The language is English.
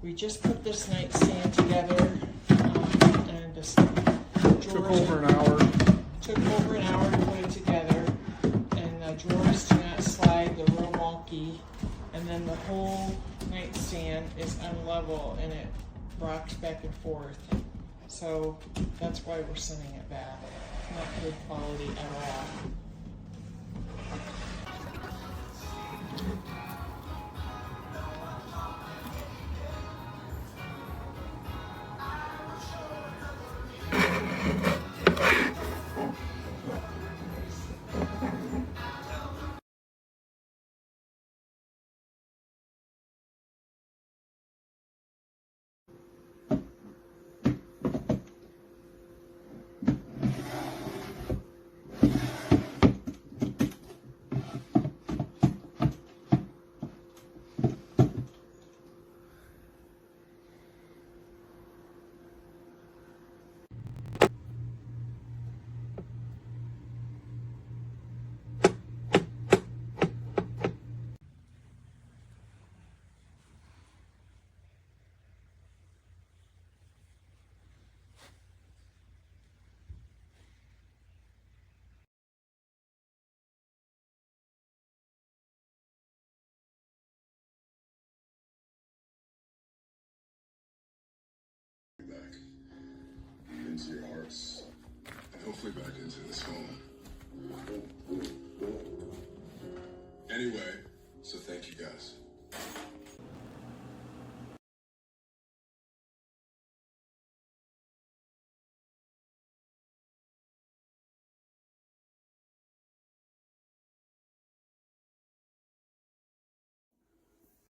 We just put this nightstand together, and this Took over an hour. Took over an hour to put it together, and the drawers do not slide, they're real wonky, and then the whole nightstand is unlevel and it rocks back and forth. So that's why we're sending it back. Not good quality at all. Back into your hearts and hopefully back into this home. Anyway, so thank you guys.